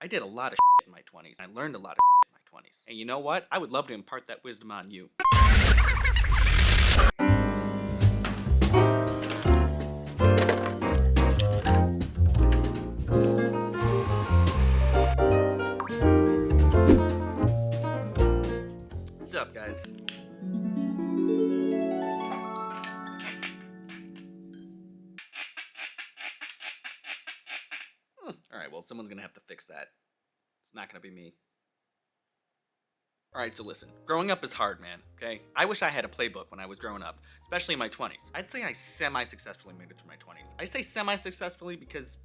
I did a lot of shit in my 20s. I learned a lot of shit in my 20s. And you know what? I would love to impart that wisdom on you. What's up, guys? Alright, well, someone's gonna have to fix that. It's not gonna be me. Alright, so listen. Growing up is hard, man, okay? I wish I had a playbook when I was growing up, especially in my 20s. I'd say I semi-successfully made it through my 20s. I say semi-successfully because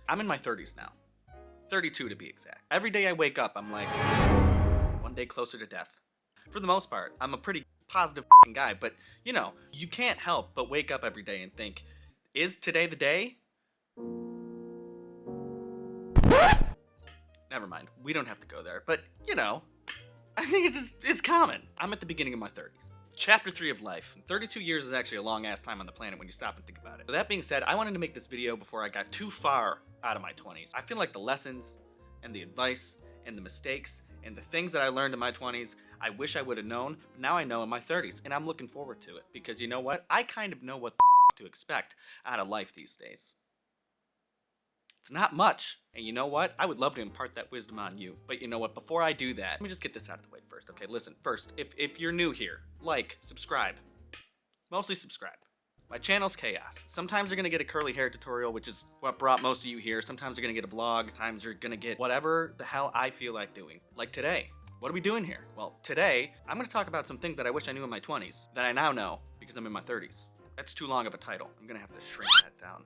I'm in my 30s now. 32 to be exact. Every day I wake up, I'm like, one day closer to death. For the most part, I'm a pretty positive guy, but, you know, you can't help but wake up every day and think, is today the day? Never mind, we don't have to go there, but, you know, I think it's common. I'm at the beginning of my 30s. Chapter 3 of life. 32 years is actually a long-ass time on the planet when you stop and think about it. With that being said, I wanted to make this video before I got too far out of my 20s. I feel like the lessons, and the advice, and the mistakes, and the things that I learned in my 20s, I wish I would have known, but now I know in my 30s, and I'm looking forward to it. Because you know what? I kind of know what to expect out of life these days. It's not much, and you know what? I would love to impart that wisdom on you. But you know what? Before I do that, let me just get this out of the way first. Okay, listen. First, if you're new here, like, subscribe. Mostly subscribe. My channel's chaos. Sometimes you're gonna get a curly hair tutorial, which is what brought most of you here. Sometimes you're gonna get a vlog. Sometimes you're gonna get whatever the hell I feel like doing. Like today. What are we doing here? Well, today, I'm gonna talk about some things that I wish I knew in my 20s, that I now know, because I'm in my 30s. That's too long of a title. I'm gonna have to shrink that down.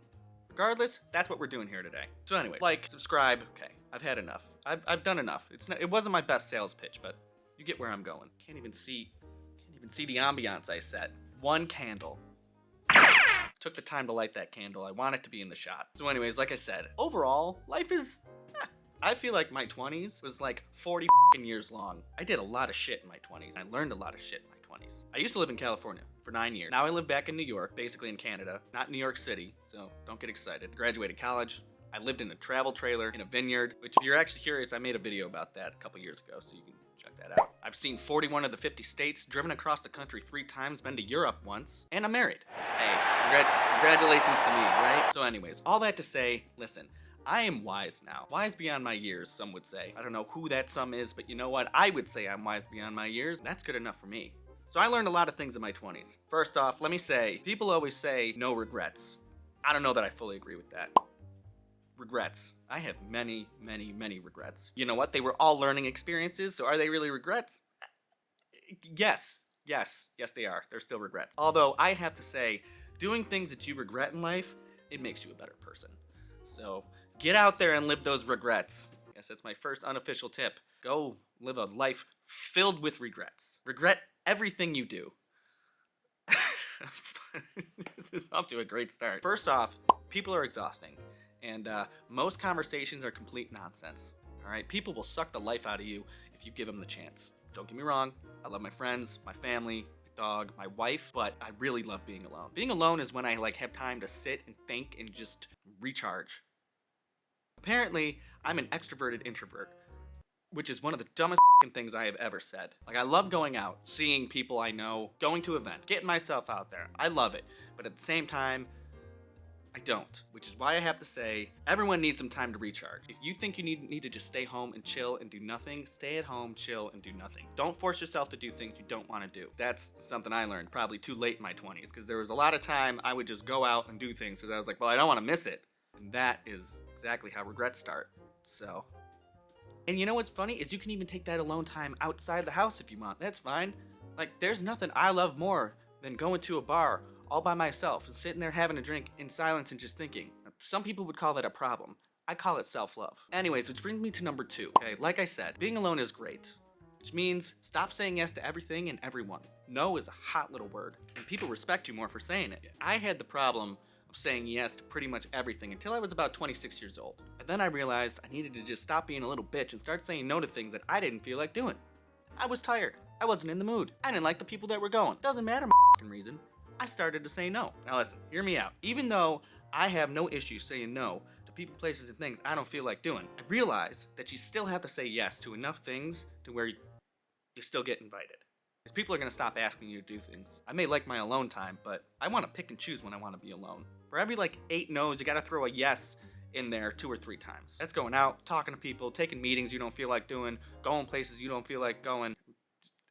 Regardless, that's what we're doing here today. So anyway, like, subscribe. Okay, I've had enough. I've done enough. It wasn't my best sales pitch, but you get where I'm going. Can't even see the ambiance I set. One candle. Took the time to light that candle. I want it to be in the shot. So anyways, like I said, overall, life is, I feel like my 20s was like 40 years long. I did a lot of shit in my 20s. I learned a lot of shit in my 20s. I used to live in California for 9 years. Now I live back in New York, basically in Canada, not New York City, so don't get excited. Graduated college. I lived in a travel trailer in a vineyard, which if you're actually curious, I made a video about that a couple years ago, so you can check that out. I've seen 41 of the 50 states, driven across the country 3 times, been to Europe once, and I'm married. Hey, congratulations to me, right? So anyways, all that to say, listen, I am wise now. Wise beyond my years, some would say. I don't know who that some is, but you know what? I would say I'm wise beyond my years. That's good enough for me. So I learned a lot of things in my 20s. First off, let me say, people always say no regrets. I don't know that I fully agree with that. Regrets. I have many, many, many regrets. You know what? They were all learning experiences, so are they really regrets? Yes, they are. They're still regrets. Although I have to say, doing things that you regret in life, it makes you a better person. So get out there and live those regrets. Yes, that's my first unofficial tip. Go live a life filled with regrets. Regret everything you do. This is off to a great start. First off, people are exhausting, and most conversations are complete nonsense. All right, people will suck the life out of you if you give them the chance. Don't get me wrong, I love my friends, my family, my dog, my wife, but I really love being alone. Being alone is when I have time to sit and think and just recharge. Apparently, I'm an extroverted introvert, which is one of the dumbest things I have ever said. Like, I love going out, seeing people I know, going to events, getting myself out there. I love it, but at the same time, I don't, which is why I have to say, everyone needs some time to recharge. If you think you need to just stay home and chill and do nothing, stay at home, chill, and do nothing. Don't force yourself to do things you don't want to do. That's something I learned probably too late in my 20s, because there was a lot of time I would just go out and do things because I was like, well, I don't want to miss it. And that is exactly how regrets start. So, and you know what's funny is you can even take that alone time outside the house if you want. That's fine. Like, there's nothing I love more than going to a bar all by myself and sitting there having a drink in silence and just thinking. Some people would call that a problem. I call it self-love. Anyways, which brings me to number 2. Okay, like I said, being alone is great, which means stop saying yes to everything and everyone. No is a hot little word, and people respect you more for saying it. I had the problem of saying yes to pretty much everything until I was about 26 years old. And then I realized I needed to just stop being a little bitch and start saying no to things that I didn't feel like doing. I was tired. I wasn't in the mood. I didn't like the people that were going. Doesn't matter my reason. I started to say no. Now listen, hear me out. Even though I have no issue saying no to people, places, and things I don't feel like doing. I realize that you still have to say yes to enough things to where you still get invited. Because people are going to stop asking you to do things. I may like my alone time, but I want to pick and choose when I want to be alone. For every like 8 no's, you got to throw a yes in there 2 or 3 times. That's going out, talking to people, taking meetings you don't feel like doing, going places you don't feel like going.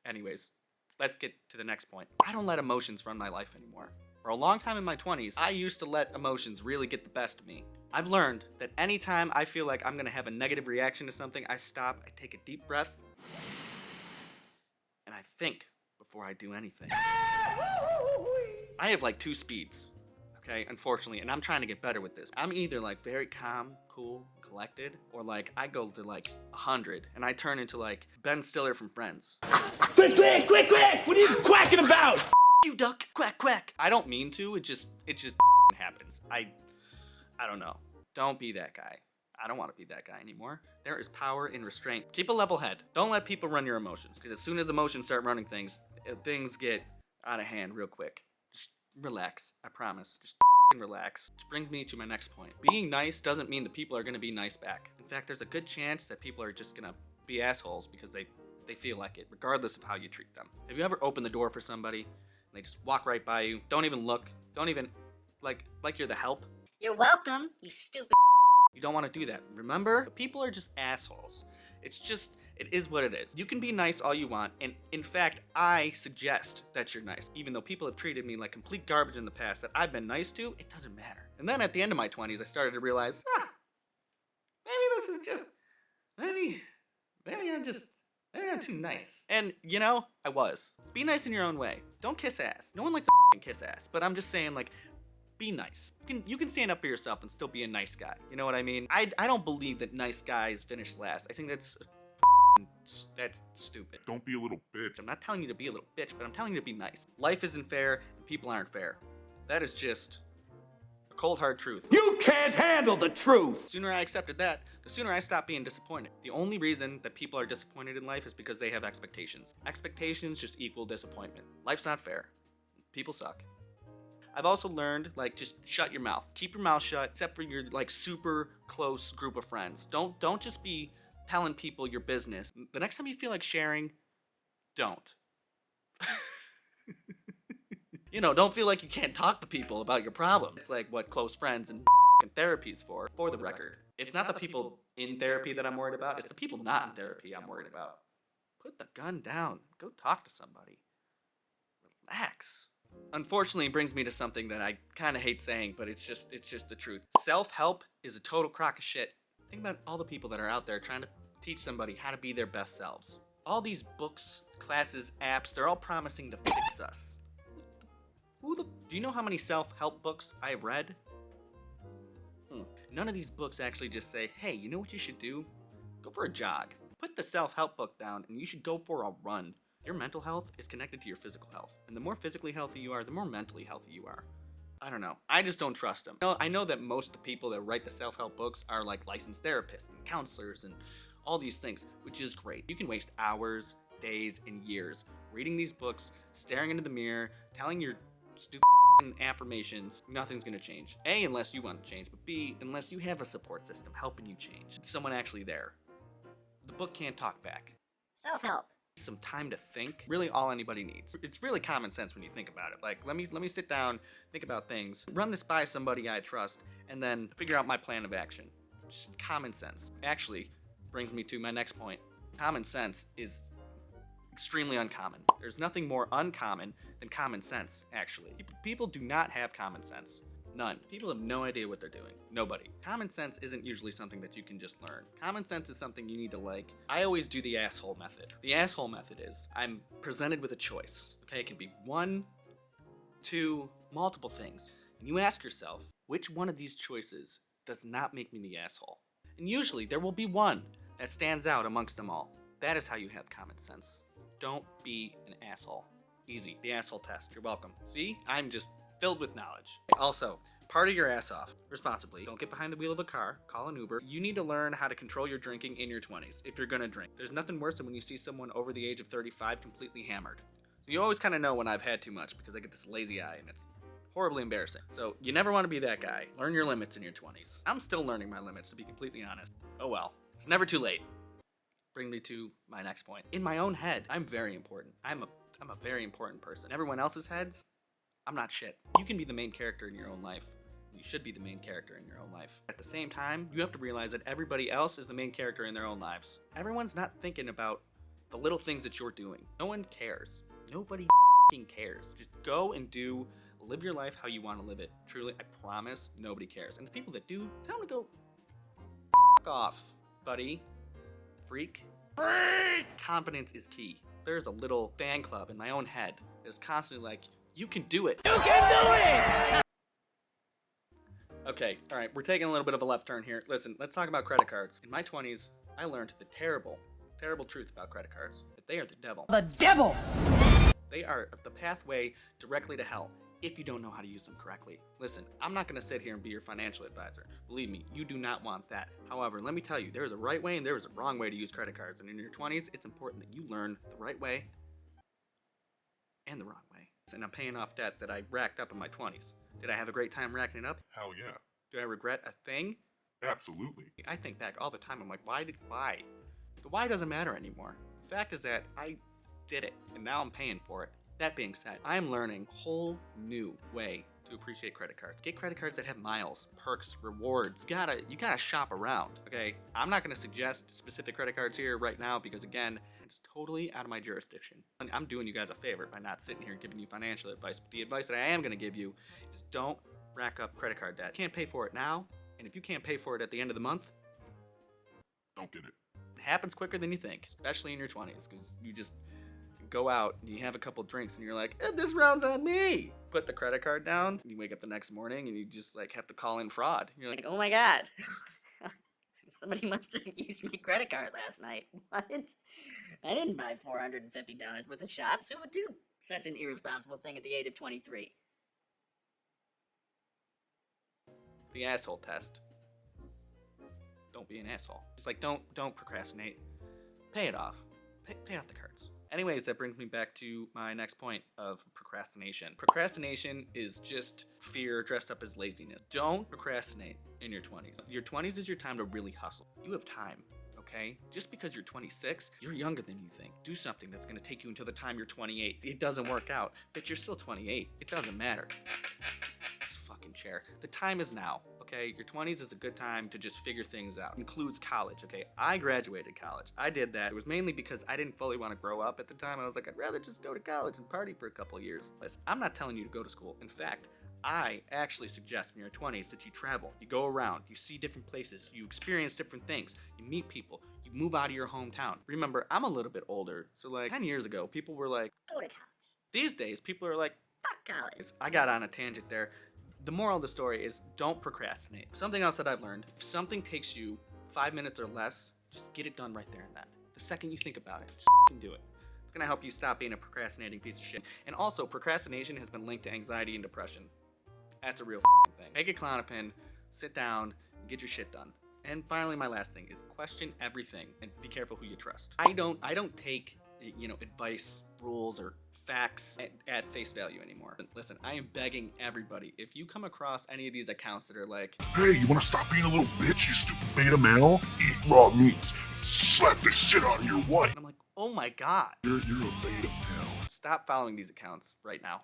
Anyways, let's get to the next point. I don't let emotions run my life anymore. For a long time in my 20s, I used to let emotions really get the best of me. I've learned that anytime I feel like I'm gonna have a negative reaction to something, I stop, I take a deep breath, and I think before I do anything. I have like 2 speeds, okay, unfortunately, and I'm trying to get better with this. I'm either like very calm, cool, collected, or like I go to like 100 and I turn into like Ben Stiller from Friends. Quick, quick, quick, quick! What are you quacking about? You duck, quack, quack. I don't mean to, it just happens. I don't know. Don't be that guy. I don't want to be that guy anymore. There is power in restraint. Keep a level head. Don't let people run your emotions, because as soon as emotions start running things get out of hand real quick. Just relax, I promise. Just relax. Which brings me to my next point. Being nice doesn't mean that people are going to be nice back. In fact, there's a good chance that people are just going to be assholes because they feel like it, regardless of how you treat them. Have you ever opened the door for somebody and they just walk right by you, don't even look, don't even, like you're the help? You're welcome, you stupid. You don't want to do that. Remember, people are just assholes. It is what it is. You can be nice all you want, and in fact, I suggest that you're nice. Even though people have treated me like complete garbage in the past that I've been nice to, it doesn't matter. And then at the end of my 20s, I started to realize, maybe this is just, maybe I'm too nice. And, you know, I was. Be nice in your own way. Don't kiss ass. No one likes to kiss ass, but I'm just saying, like, be nice. You can stand up for yourself and still be a nice guy. You know what I mean? I don't believe that nice guys finish last. I think that's stupid. Don't be a little bitch. I'm not telling you to be a little bitch, but I'm telling you to be nice. Life isn't fair, and people aren't fair. That is just a cold hard truth. You can't handle the truth! The sooner I accepted that, the sooner I stopped being disappointed. The only reason that people are disappointed in life is because they have expectations. Expectations just equal disappointment. Life's not fair. People suck. I've also learned, like, just shut your mouth. Keep your mouth shut, except for your, like, super close group of friends. Don't just be telling people your business. The next time you feel like sharing, don't. You know, don't feel like you can't talk to people about your problem. It's like what close friends and therapy's for the record. It's not the people in therapy that I'm worried about. It's the people not in therapy I'm worried about. Put the gun down. Go talk to somebody. Relax. Unfortunately, it brings me to something that I kind of hate saying, but it's just the truth. Self-help is a total crock of shit. Think about all the people that are out there trying to teach somebody how to be their best selves. All these books, classes, apps, they're all promising to fix us. Do you know how many self-help books I've read? None of these books actually just say, hey, you know what you should do? Go for a jog. Put the self-help book down and you should go for a run. Your mental health is connected to your physical health. And the more physically healthy you are, the more mentally healthy you are. I don't know. I just don't trust them. I know that most of the people that write the self-help books are like licensed therapists and counselors and all these things, which is great. You can waste hours, days, and years reading these books, staring into the mirror, telling your stupid affirmations. Nothing's gonna change. A, unless you want to change, but B, unless you have a support system helping you change. Someone actually there. The book can't talk back. Self-help. Some time to think. Really all anybody needs. It's really common sense when you think about it. Like, let me sit down, think about things, run this by somebody I trust, and then figure out my plan of action. Just common sense. Actually, brings me to my next point. Common sense is extremely uncommon. There's nothing more uncommon than common sense, actually. People do not have common sense. None. People have no idea what they're doing. Nobody. Common sense isn't usually something that you can just learn. Common sense is something you need to like. I always do the asshole method. The asshole method is, I'm presented with a choice. Okay, it can be 1, 2, multiple things. And you ask yourself, which one of these choices does not make me the asshole? And usually there will be one that stands out amongst them all. That is how you have common sense. Don't be an asshole. Easy. The asshole test. You're welcome. See? I'm just filled with knowledge. Also, party your ass off responsibly. Don't get behind the wheel of a car. Call an Uber. You need to learn how to control your drinking in your 20s if you're gonna drink. There's nothing worse than when you see someone over the age of 35 completely hammered. So you always kind of know when I've had too much because I get this lazy eye and it's Horribly embarrassing. So you never want to be that guy. Learn your limits in your 20s. I'm still learning my limits, to be completely honest. Oh well, it's never too late. Bring me to my next point. In my own head, I'm very important. I'm a very important person. In everyone else's heads, I'm not shit. You can be the main character in your own life. You should be the main character in your own life. At the same time, you have to realize that everybody else is the main character in their own lives. Everyone's not thinking about the little things that you're doing. No one cares. Nobody cares. Just go and live your life how you want to live it. Truly, I promise, nobody cares. And the people that do, tell them to go off, buddy. Freak. Confidence is key. There's a little fan club in my own head that is constantly like, you can do it. You can do it! Okay, all right, we're taking a little bit of a left turn here. Listen, let's talk about credit cards. In my 20s, I learned the terrible truth about credit cards. That they are the devil. The devil! They are the pathway directly to hell if you don't know how to use them correctly. Listen, I'm not gonna sit here and be your financial advisor. Believe me, you do not want that. However, let me tell you, there is a right way and there is a wrong way to use credit cards. And in your 20s, it's important that you learn the right way and the wrong way. And I'm paying off debt that I racked up in my 20s. Did I have a great time racking it up? Hell yeah. Do I regret a thing? Absolutely. I think back all the time. I'm like, why? The why doesn't matter anymore. The fact is that I did it, and now I'm paying for it. That being said, I'm learning a whole new way to appreciate credit cards. Get credit cards that have miles, perks, rewards. You gotta shop around, okay? I'm not gonna suggest specific credit cards here right now because again, it's totally out of my jurisdiction. I'm doing you guys a favor by not sitting here giving you financial advice, but the advice that I am gonna give you is don't rack up credit card debt. You can't pay for it now, and if you can't pay for it at the end of the month, Don't get it. it happens quicker than you think, especially in your 20s, because you just go out and you have a couple drinks and you're like, this round's on me. Put the credit card down, and you wake up the next morning and you just like have to call in fraud. You're like, Like, oh my god. Somebody must have used my credit card last night. What? I didn't buy $450 worth of shots. Who would do such an irresponsible thing at the age of 23? the asshole test. Don't be an asshole. It's like, don't procrastinate. Pay it off. Pay off the cards. Anyways, that brings me back to my next point of procrastination. Procrastination is just fear dressed up as laziness. Don't procrastinate in your 20s. Your 20s is your time to really hustle. You have time, okay? Just because you're 26, you're younger than you think. Do something that's gonna take you until the time you're 28. It doesn't work out, but you're still 28. It doesn't matter. This fucking chair. The time is now, okay? Your 20s is a good time to just figure things out. Includes college, okay? I graduated college. I did that. It was mainly because I didn't fully want to grow up at the time. I was like, I'd rather just go to college and party for a couple of years. Listen, I'm not telling you to go to school. In fact, I actually suggest in your 20s that you travel, you go around, you see different places, you experience different things, you meet people, you move out of your hometown. Remember, I'm a little bit older, so like 10 years ago, people were like, Go to college. these days, people are like, Fuck college. I got on a tangent there. The moral of the story is don't procrastinate. Something else that I've learned, if something takes you 5 minutes or less, just get it done right there and then. The second you think about it, just do it. It's gonna help you stop being a procrastinating piece of shit. And also, procrastination has been linked to anxiety and depression. That's a real thing. Take a Klonopin, sit down, and get your shit done. And finally, my last thing is question everything and be careful who you trust. I don't take, advice, rules, or facts at face value anymore. Listen, I am begging everybody, if you come across any of these accounts that are like, Hey, you wanna stop being a little bitch, you stupid beta male? Eat raw meat. Slap the shit out of your wife. and I'm like, oh my god, You're a beta male. stop following these accounts right now.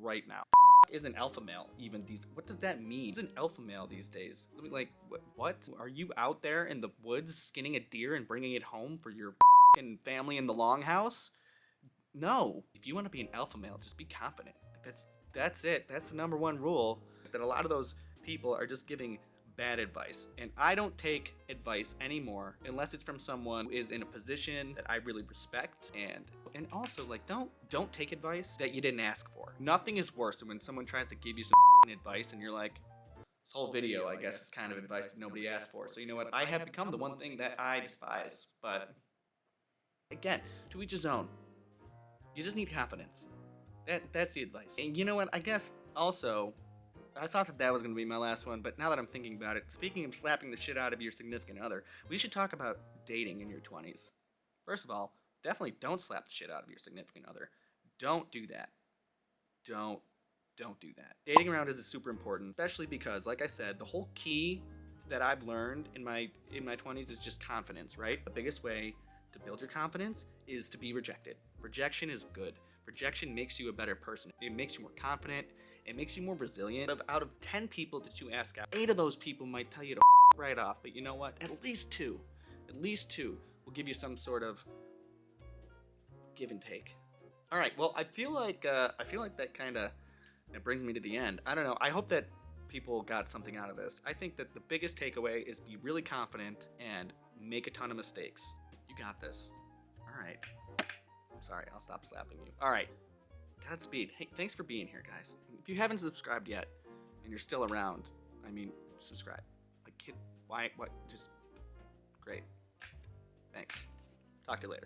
Right now. Is an alpha male even these? What does that mean? What's an alpha male these days? I mean, like, what? Are you out there in the woods skinning a deer and bringing it home for your family in the longhouse? No. If you want to be an alpha male, just be confident. That's it. That's the number one rule. Is that a lot of those people are just giving bad advice, and I don't take advice anymore unless it's from someone who is in a position that I really respect. And also, like, don't take advice that you didn't ask for. Nothing is worse than when someone tries to give you some advice and you're like, this whole video, I guess, is kind of advice that nobody asked for. So you know what? I have become the one thing that I despise. But again, to each his own. You just need confidence. That's the advice. And you know what? I guess also, I thought that was going to be my last one, but now that I'm thinking about it, speaking of slapping the shit out of your significant other, we should talk about dating in your 20s. First of all, definitely don't slap the shit out of your significant other. Don't do that. Don't don't do that. Dating around is super important, especially because, like I said, the whole key that I've learned in my 20s is just confidence, right? The biggest way to build your confidence is to be rejected. Rejection is good. Rejection makes you a better person. It makes you more confident. It makes you more resilient. Out of 10 people that you ask out, 8 of those people might tell you to right off, but you know what? At least two will give you some sort of give and take. All right, well, I feel like that kind of brings me to the end. I don't know. I hope that people got something out of this. I think that the biggest takeaway is be really confident and make a ton of mistakes. You got this. All right. I'm sorry. I'll stop slapping you. All right. Godspeed. Hey, thanks for being here, guys. If you haven't subscribed yet and you're still around, I mean, subscribe. Like, why? What? Just great. Thanks. Talk to you later.